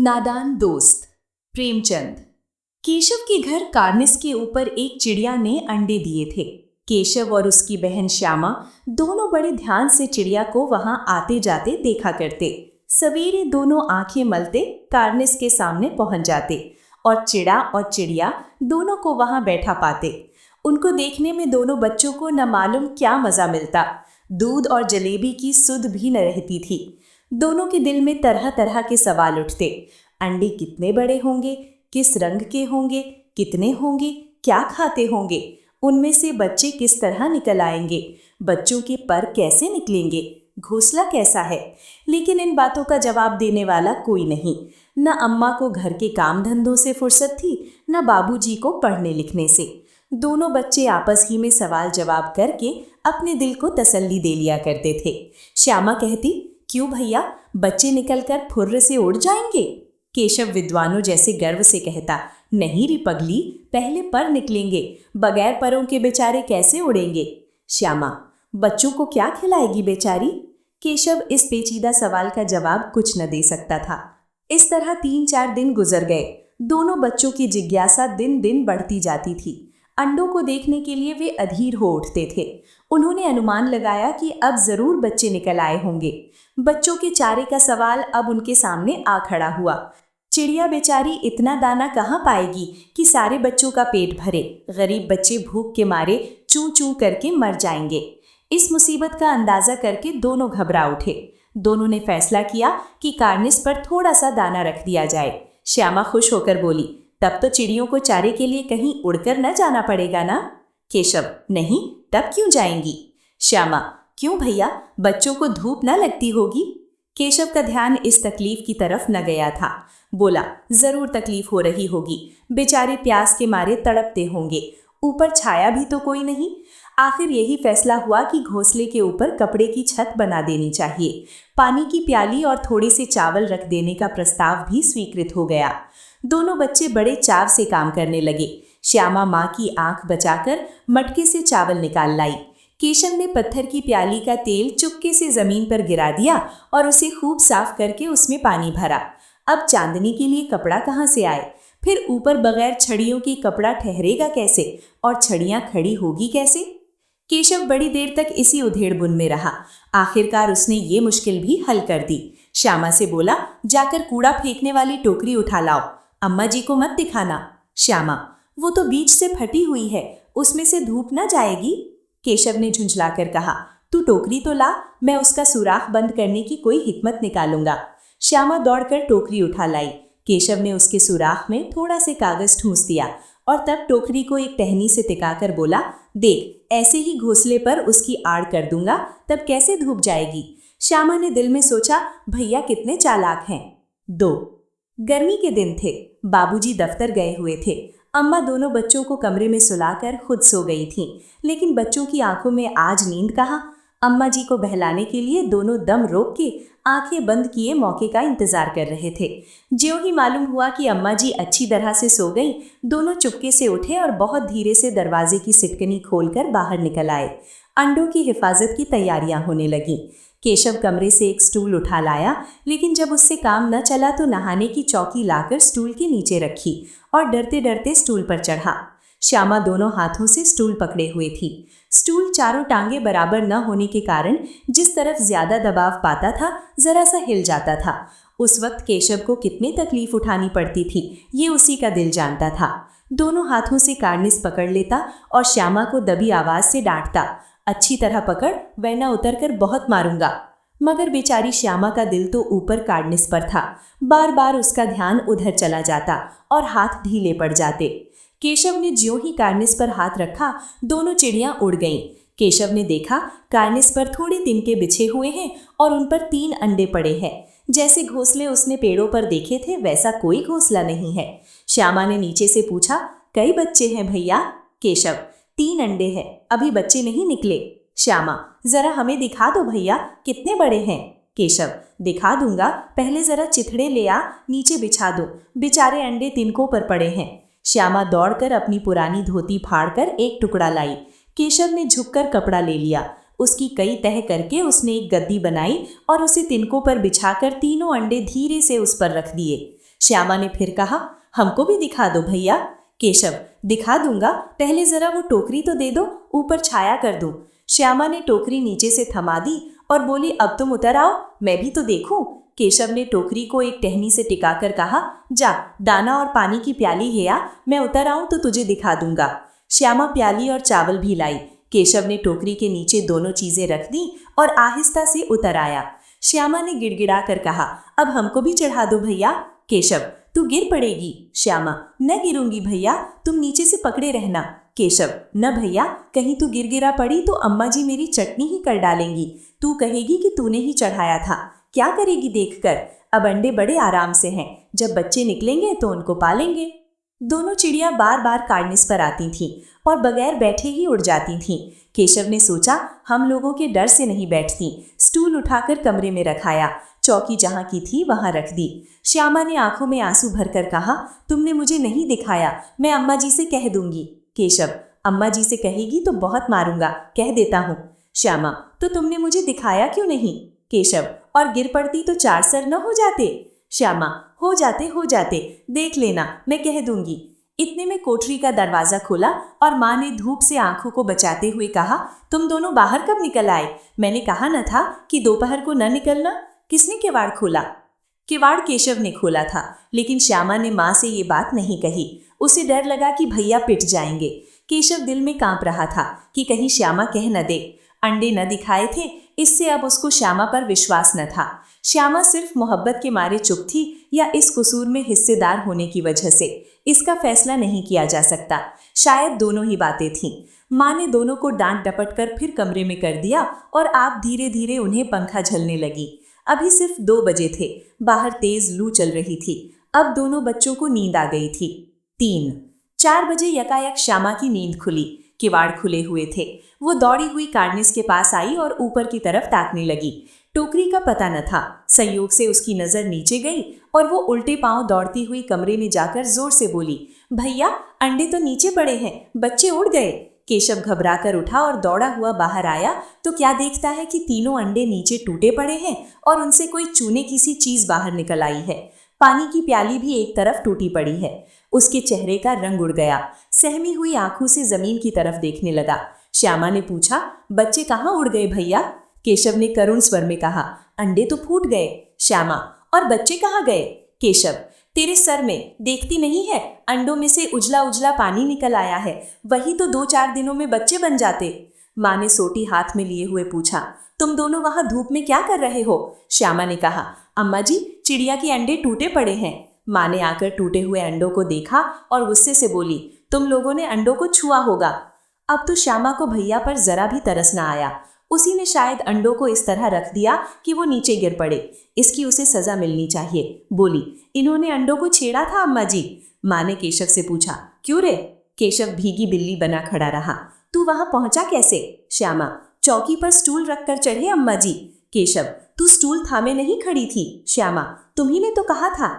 नादान दोस्त। प्रेमचंद। केशव के घर कार्निस के ऊपर एक चिड़िया ने अंडे दिए थे। केशव और उसकी बहन श्यामा दोनों बड़े ध्यान से चिड़िया को वहां आते जाते देखा करते। सवेरे दोनों आंखें मलते कार्निस के सामने पहुंच जाते और चिड़िया दोनों को वहां बैठा पाते। उनको देखने में दोनों बच्चों को न मालूम क्या मजा मिलता। दूध और जलेबी की सुध भी न रहती थी। दोनों के दिल में तरह तरह के सवाल उठते। अंडे कितने बड़े होंगे, किस रंग के होंगे, कितने होंगे, क्या खाते होंगे, उनमें से बच्चे किस तरह निकल आएंगे, बच्चों के पर कैसे निकलेंगे, घोंसला कैसा है। लेकिन इन बातों का जवाब देने वाला कोई नहीं। न अम्मा को घर के काम धंधों से फुर्सत थी, न बाबूजी को पढ़ने लिखने से। दोनों बच्चे आपस ही में सवाल जवाब करके अपने दिल को तसल्ली दे लिया करते थे। श्यामा कहती, क्यों भैया, बच्चे निकलकर फुर्र से उड़ जाएंगे। केशव विद्वानों जैसे गर्व से कहता, नहीं री पगली, पहले पर निकलेंगे, बगैर परों के बेचारे कैसे उड़ेंगे। श्यामा, बच्चों को क्या खिलाएगी बेचारी। केशव इस पेचीदा सवाल का जवाब कुछ न दे सकता था। इस तरह 3-4 दिन गुजर गए। दोनों बच्चों की जिज्ञासा दिन दिन बढ़ती जाती थी। अंडों को देखने के लिए वे अधीर हो उठते थे। उन्होंने अनुमान लगाया कि अब जरूर बच्चे निकल आए होंगे। बच्चों के चारे का सवाल अब उनके सामने आ खड़ा हुआ। चिड़िया बेचारी इतना दाना कहाँ पाएगी कि सारे बच्चों का पेट भरे। गरीब बच्चे भूख के मारे चूं चूं करके मर जाएंगे। इस मुसीबत का अंदाजा करके दोनों घबरा उठे। दोनों ने फैसला किया कि कार्निस पर थोड़ा सा दाना रख दिया जाए। श्यामा खुश होकर बोली, तब तो चिड़ियों को चारे के लिए कहीं उड़कर न जाना पड़ेगा ना। केशव, नहीं, तब क्यों जाएंगी। श्यामा, क्यों भैया, बच्चों को धूप न लगती होगी। केशव का ध्यान इस तकलीफ की तरफ न गया था। बोला, जरूर तकलीफ हो रही होगी, बेचारे प्यास के मारे तड़पते होंगे, ऊपर छाया भी तो कोई नहीं। आखिर यही फैसला हुआ कि घोंसले के ऊपर कपड़े की छत बना देनी चाहिए। पानी की प्याली और थोड़े से चावल रख देने का प्रस्ताव भी स्वीकृत हो गया। दोनों बच्चे बड़े चाव से काम करने लगे। श्यामा माँ की आंख बचाकर मटके से चावल निकाल लाई। केशव ने पत्थर की प्याली का तेल चुपके से जमीन पर गिरा दिया और उसे खूब साफ करके उसमें पानी भरा। अब चांदनी के लिए कपड़ा कहाँ से आए, फिर ऊपर बगैर छड़ियों के कपड़ा ठहरेगा कैसे और छड़ियाँ खड़ी होगी कैसे। केशव बड़ी देर तक इसी उधेड़बुन में रहा। आखिरकार उसने ये मुश्किल भी हल कर दी। श्यामा से बोला, जाकर कूड़ा फेंकने वाली टोकरी उठा लाओ, अम्मा जी को मत दिखाना। श्यामा, वो तो बीच से फटी हुई है, उसमें से धूप न जाएगी। केशव ने झुंझलाकर कहा, तू टोकरी तो ला, मैं उसका सुराख बंद करने की कोई हिकमत निकालूंगा। श्यामा दौड़कर टोकरी उठा लाई। केशव ने उसके सुराख में थोड़ा से कागज ठूंस दिया और तब टोकरी को एक टहनी से टिकाकर बोला, देख, ऐसे ही घोंसले पर उसकी आड़ कर दूंगा, तब कैसे धूप जाएगी। श्यामा ने दिल में सोचा, भैया कितने चालाक हैं। 2 गर्मी के दिन थे। बाबूजी दफ्तर गए हुए थे। अम्मा दोनों बच्चों को कमरे में सुलाकर खुद सो गई थीं, लेकिन बच्चों की आंखों में आज नींद कहाँ। अम्मा जी को बहलाने के लिए दोनों दम रोक के आंखें बंद किए मौके का इंतजार कर रहे थे। ज्यों ही मालूम हुआ कि अम्मा जी अच्छी तरह से सो गई, दोनों चुपके से उठे और बहुत धीरे से दरवाजे की सिटकनी खोलकर बाहर निकल आए। अंडों की हिफाजत की तैयारियां होने लगीं। केशव कमरे से एक स्टूल उठा लाया, लेकिन जब उससे काम न चला तो नहाने की चौकी लाकर स्टूल के नीचे रखी और डरते डरते स्टूल पर चढ़ा। श्यामा दोनों हाथों से स्टूल पकड़े हुए थी। स्टूल चारों टांगे बराबर न होने के कारण जिस तरफ ज्यादा दबाव पाता था, जरा सा हिल जाता था। उस वक्त केशव को कितनी तकलीफ उठानी पड़ती थी, ये उसी का दिल जानता था। दोनों हाथों से कार्निस पकड़ लेता और श्यामा को दबी आवाज से डांटता, अच्छी तरह पकड़, वरना उतरकर बहुत मारूंगा। मगर बेचारी श्यामा का दिल तो ऊपर कार्निस पर था। बार बार उसका ध्यान उधर चला जाता और हाथ ढीले पड़ जाते। केशव ने ज्यों ही कार्निस पर हाथ रखा, दोनों चिड़ियां उड़ गईं। केशव ने देखा, कार्निस पर थोड़े तिनके बिछे हुए हैं और उन पर 3 अंडे पड़े हैं। जैसे घोंसले उसने पेड़ों पर देखे थे, वैसा कोई घोंसला नहीं है। श्यामा ने नीचे से पूछा, कई बच्चे हैं भैया। केशव, 3 अंडे हैं, अभी बच्चे नहीं निकले। श्यामा, जरा हमें दिखा दो भैया, कितने बड़े हैं। केशव, दिखा दूंगा, पहले जरा चिथड़े ले आ, नीचे बिछा दो, बेचारे अंडे तिनकों पर पड़े हैं। श्यामा दौड़कर अपनी पुरानी धोती फाड़कर एक टुकड़ा लाई। केशव ने झुककर कपड़ा ले लिया। उसकी कई तह करके उसने एक गद्दी बनाई और उसे तिनकों पर बिछाकर तीनों अंडे धीरे से उस पर रख दिए। श्यामा ने फिर कहा, हमको भी दिखा दो भैया। केशव, दिखा दूंगा, पहले जरा वो टोकरी तो दे दो, ऊपर छाया कर दूं। श्यामा ने टोकरी नीचे से थमा दी और बोली, अब तुम उतर आओ, मैं भी तो देखूं। केशव ने टोकरी को एक टहनी से टिकाकर कहा, जा दाना और पानी की प्याली ले आ, मैं उतर आऊं तो तुझे दिखा दूंगा। श्यामा प्याली और चावल भी लाई। केशव ने टोकरी के नीचे दोनों चीजें रख दी और आहिस्ता से उतर आया। श्यामा ने गिड़गिड़ा कर कहा, अब हमको भी चढ़ा दो भैया। केशव, तू गिर पड़ेगी। श्यामा, न गिरूंगी भैया, तुम नीचे से पकड़े रहना। केशव, न भैया, कहीं तू गिरा पड़ी तो अम्मा जी मेरी चटनी ही कर डालेंगी, तू कहेगी कि तूने ही चढ़ाया था। क्या करेगी देखकर, अब अंडे बड़े आराम से हैं, जब बच्चे निकलेंगे तो उनको पालेंगे। दोनों चिड़िया बार बार कार्निस पर आती थीं और बगैर बैठे ही उड़ जाती थीं। केशव ने सोचा, हम लोगों के डर से नहीं बैठती। स्टूल उठाकर कमरे में रखाया, चौकी जहां की थी वहां रख दी। श्यामा ने आंखों में आंसू भरकर कहा, तुमने मुझे नहीं दिखाया, मैं अम्मा जी से कह दूंगी। केशव, अम्मा जी से कहेगी तो बहुत मारूंगा, कह देता हूँ। श्यामा, तो तुमने मुझे दिखाया क्यों नहीं? केशव, और गिर पड़ती तो 4 सर न हो जाते? श्यामा, हो जाते, देख लेना, मैं कह दूंगी। इतने में कोठरी का दरवाजा खुला और माँ ने धूप से आंखों को बचाते हुए कहा, तुम दोनों बाहर कब निकल आए? मैंने कहा न था कि दोपहर को न निकलना। किसने किवाड़ खोला? किवाड़ केशव ने खोला था, लेकिन श्यामा ने माँ से ये बात नहीं कही। उसे डर लगा कि भैया पिट जाएंगे। केशव दिल में कांप रहा था कि कहीं श्यामा कह न दे। अंडे न दिखाए थे, इससे अब उसको श्यामा पर विश्वास न था। श्यामा सिर्फ मोहब्बत के मारे चुप थी या इस कसूर में हिस्सेदार होने की वजह से, इसका फैसला नहीं किया जा सकता। शायद दोनों ही बातें थीं। माँ ने दोनों को डांट डपट कर फिर कमरे में कर दिया और आप धीरे धीरे उन्हें पंखा झलने लगी। अभी सिर्फ 2 बजे थे, बाहर तेज लू चल रही थी। अब दोनों बच्चों को नींद आ गई थी। 4 बजे यकायक श्यामा की नींद खुली। किवाड़ खुले हुए थे। वो दौड़ी हुई कार्निस के पास आई और ऊपर की तरफ ताकने लगी। टोकरी का पता न था। संयोग से उसकी नजर नीचे गई और वो उल्टे पांव दौड़ती हुई कमरे में जाकर जोर से बोली, भैया, अंडे तो नीचे पड़े हैं, बच्चे उड़ गए। केशव घबराकर उठा और दौड़ा हुआ बाहर आया तो क्या देखता है कि तीनों अंडे नीचे टूटे पड़े हैं और उनसे कोई चूने की सी चीज बाहर निकल आई है। पानी की प्याली भी एक तरफ टूटी पड़ी है। उसके चेहरे का रंग उड़ गया। सहमी हुई आंखों से जमीन की तरफ देखने लगा। श्यामा ने पूछा, बच्चे कहाँ उड़ गए भैया? केशव ने करुण स्वर में कहा, अंडे तो फूट गए। श्यामा, और बच्चे कहाँ गए? केशव, तेरे सर में देखती नहीं है, अंडों में से उजला उजला पानी निकल आया है, वही तो 2-4 दिनों में बच्चे बन जाते। माँ ने सोटी हाथ में लिए हुए पूछा, तुम दोनों वहां धूप में क्या कर रहे हो? श्यामा ने कहा, अम्मा जी, चिड़िया के अंडे टूटे पड़े हैं। माँ ने आकर टूटे हुए अंडों को देखा और गुस्से से बोली, तुम लोगों ने अंडों को छुआ होगा। अब तो श्यामा को भैया पर जरा भी तरस न आया। उसी ने शायद अंडों को इस तरह रख दिया कि वो नीचे गिर पड़े। इसकी उसे सजा मिलनी चाहिए। बोली, इन्होंने अंडों को छेड़ा था अम्मा जी। माँ ने केशव से पूछा, क्यों रे? केशव भीगी बिल्ली बना खड़ा रहा। तू वहां पहुंचा कैसे? श्यामा, चौकी पर स्टूल रखकर चढ़े अम्मा जी। केशव, तू स्टूल थामे नहीं खड़ी थी। श्यामा, तुम्ही ने तो कहा था।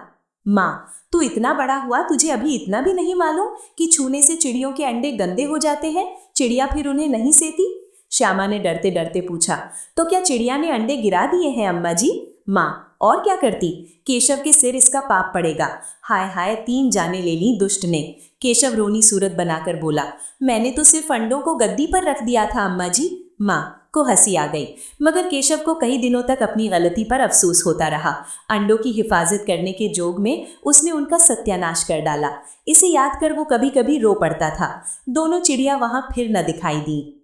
माँ, तू इतना बड़ा हुआ, तुझे अभी इतना भी नहीं मालूम कि छूने से चिड़ियों के अंडे गंदे हो जाते हैं, चिड़िया फिर उन्हें नहीं सेती। श्यामा ने डरते डरते पूछा, तो क्या चिड़िया ने अंडे गिरा दिए हैं अम्मा जी? माँ, और क्या करती? केशव के सिर इसका पाप पड़ेगा। हाय हाय, 3 जाने ले ली दुष्ट ने। केशव रोनी सूरत बनाकर बोला, मैंने तो सिर्फ अंडों को गद्दी पर रख दिया था अम्मा जी। माँ को हंसी आ गई, मगर केशव को कई दिनों तक अपनी गलती पर अफसोस होता रहा। अंडों की हिफाजत करने के जोग में उसने उनका सत्यानाश कर डाला। इसे याद कर वो कभी कभी रो पड़ता था। दोनों चिड़िया वहां फिर न दिखाई दी।